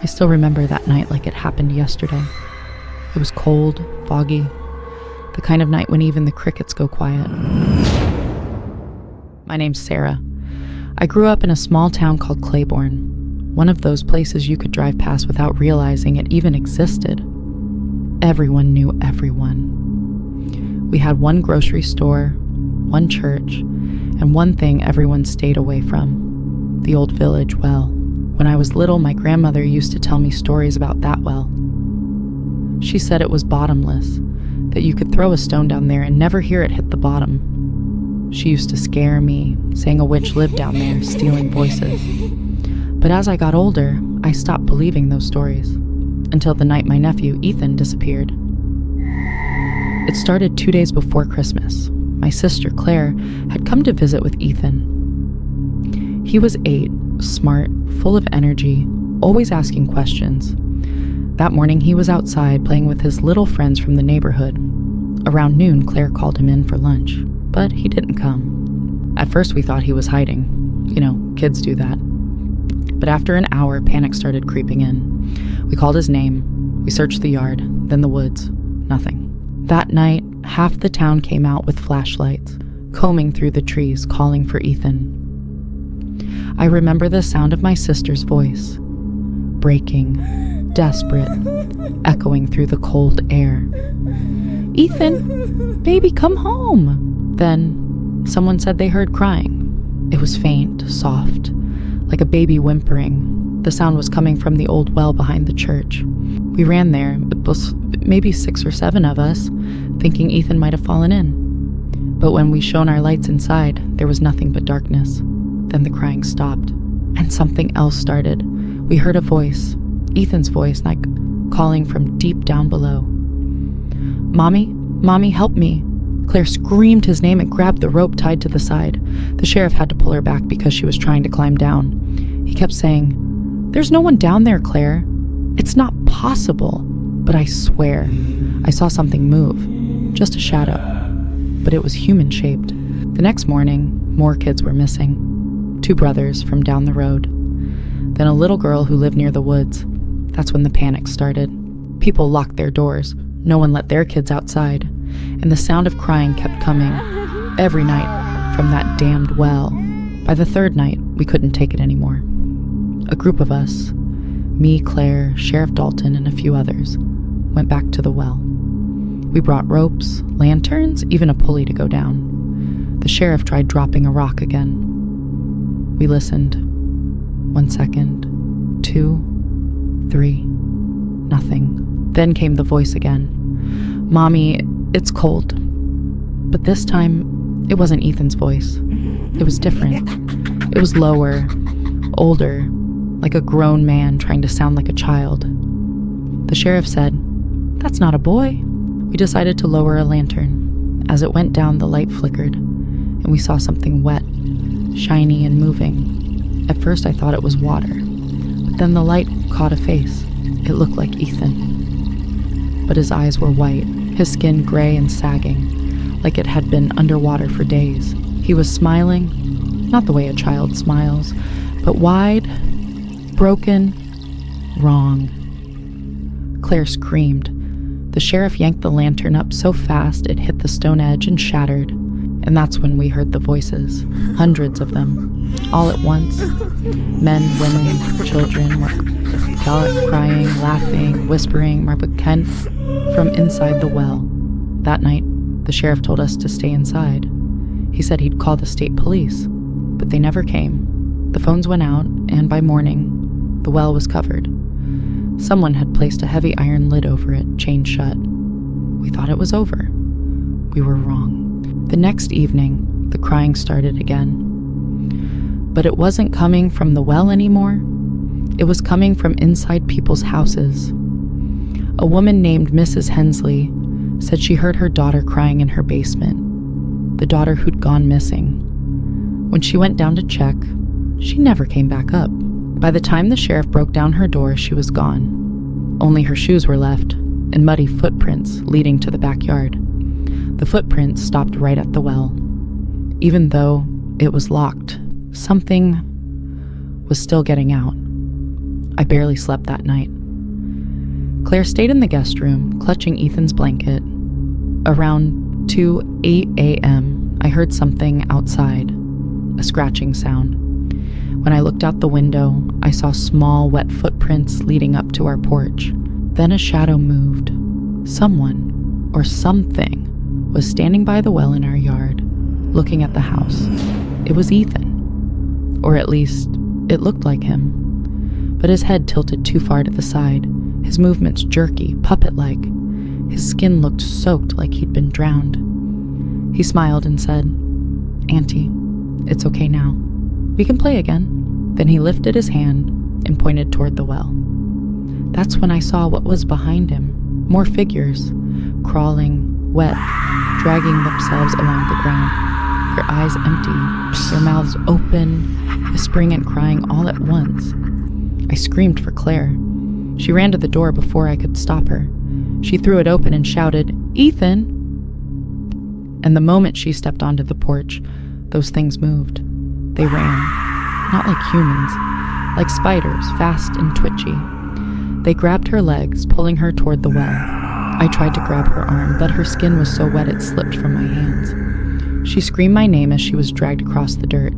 I still remember that night like it happened yesterday. It was cold, foggy, the kind of night when even the crickets go quiet. My name's Sarah. I grew up in a small town called Claiborne, one of those places you could drive past without realizing it even existed. Everyone knew everyone. We had one grocery store, one church, and one thing everyone stayed away from, the old village well. When I was little, my grandmother used to tell me stories about that well. She said it was bottomless, that you could throw a stone down there and never hear it hit the bottom. She used to scare me, saying a witch lived down there, stealing voices. But as I got older, I stopped believing those stories, until the night my nephew, Ethan, disappeared. It started 2 days before Christmas. My sister, Claire, had come to visit with Ethan. He was 8, smart, full of energy, always asking questions. That morning, he was outside playing with his little friends from the neighborhood. Around noon, Claire called him in for lunch, but he didn't come. At first, we thought he was hiding. You know, kids do that. But after an hour, panic started creeping in. We called his name, we searched the yard, then the woods. Nothing. That night, half the town came out with flashlights, combing through the trees, calling for Ethan. I remember the sound of my sister's voice, breaking, desperate, echoing through the cold air. "Ethan, baby, come home." Then someone said they heard crying. It was faint, soft, like a baby whimpering. The sound was coming from the old well behind the church. We ran there, it was maybe 6 or 7 of us, thinking Ethan might have fallen in. But when we shone our lights inside, there was nothing but darkness. Then the crying stopped, and something else started. We heard a voice, Ethan's voice, like calling from deep down below. "Mommy, Mommy, help me." Claire screamed his name and grabbed the rope tied to the side. The sheriff had to pull her back because she was trying to climb down. He kept saying, "There's no one down there, Claire. It's not possible." But I swear, I saw something move, just a shadow. But it was human-shaped. The next morning, more kids were missing. 2 brothers from down the road. Then a little girl who lived near the woods. That's when the panic started. People locked their doors. No one let their kids outside. And the sound of crying kept coming every night from that damned well. By the 3rd night, we couldn't take it anymore. A group of us, me, Claire, Sheriff Dalton, and a few others, went back to the well. We brought ropes, lanterns, even a pulley to go down. The sheriff tried dropping a rock again. We listened. 1 second, 2, 3, nothing. Then came the voice again. "Mommy, it's cold." But this time, it wasn't Ethan's voice. It was different. It was lower, older, like a grown man trying to sound like a child. The sheriff said, "That's not a boy." We decided to lower a lantern. As it went down, the light flickered, and we saw something wet, shiny and moving. At first, I thought it was water, but then the light caught a face. It looked like Ethan. But his eyes were white, his skin gray and sagging, like it had been underwater for days. He was smiling, not the way a child smiles, but wide, broken, wrong. Claire screamed. The sheriff yanked the lantern up so fast it hit the stone edge and shattered. And that's when we heard the voices, hundreds of them, all at once. Men, women, children, crying, laughing, whispering, Margaret Kent, from inside the well. That night, the sheriff told us to stay inside. He said he'd call the state police, but they never came. The phones went out, and by morning, the well was covered. Someone had placed a heavy iron lid over it, chained shut. We thought it was over. We were wrong. The next evening, the crying started again. But it wasn't coming from the well anymore. It was coming from inside people's houses. A woman named Mrs. Hensley said she heard her daughter crying in her basement, the daughter who'd gone missing. When she went down to check, she never came back up. By the time the sheriff broke down her door, she was gone. Only her shoes were left, and muddy footprints leading to the backyard. The footprints stopped right at the well. Even though it was locked, something was still getting out. I barely slept that night. Claire stayed in the guest room, clutching Ethan's blanket. Around 8 a.m., I heard something outside, a scratching sound. When I looked out the window, I saw small, wet footprints leading up to our porch. Then a shadow moved. Someone, or something, was standing by the well in our yard, looking at the house. It was Ethan. Or at least, it looked like him. But his head tilted too far to the side, his movements jerky, puppet-like. His skin looked soaked like he'd been drowned. He smiled and said, "Auntie, it's okay now. We can play again." Then he lifted his hand and pointed toward the well. That's when I saw what was behind him. More figures, crawling, wet, dragging themselves along the ground, their eyes empty, their mouths open, whispering and crying all at once. I screamed for Claire. She ran to the door before I could stop her. She threw it open and shouted, "Ethan!" And the moment she stepped onto the porch, those things moved. They ran. Not like humans, like spiders, fast and twitchy. They grabbed her legs, pulling her toward the well. I tried to grab her arm, but her skin was so wet it slipped from my hands. She screamed my name as she was dragged across the dirt.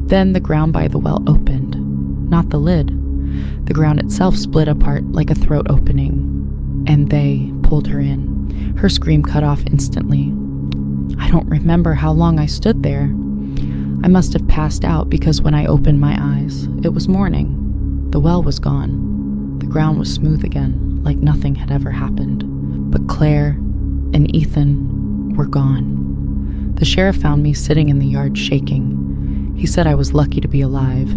Then the ground by the well opened. Not the lid. The ground itself split apart like a throat opening, and they pulled her in. Her scream cut off instantly. I don't remember how long I stood there. I must have passed out because when I opened my eyes, it was morning. The well was gone. The ground was smooth again, like nothing had ever happened. But Claire and Ethan were gone. The sheriff found me sitting in the yard shaking. He said I was lucky to be alive.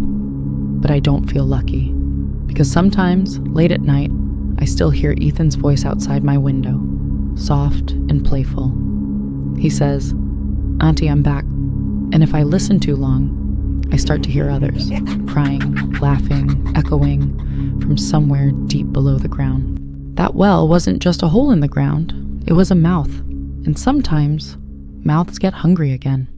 But I don't feel lucky, because sometimes, late at night, I still hear Ethan's voice outside my window, soft and playful. He says, "Auntie, I'm back." And if I listen too long, I start to hear others, crying, laughing, echoing from somewhere deep below the ground. That well wasn't just a hole in the ground, it was a mouth. And sometimes, mouths get hungry again.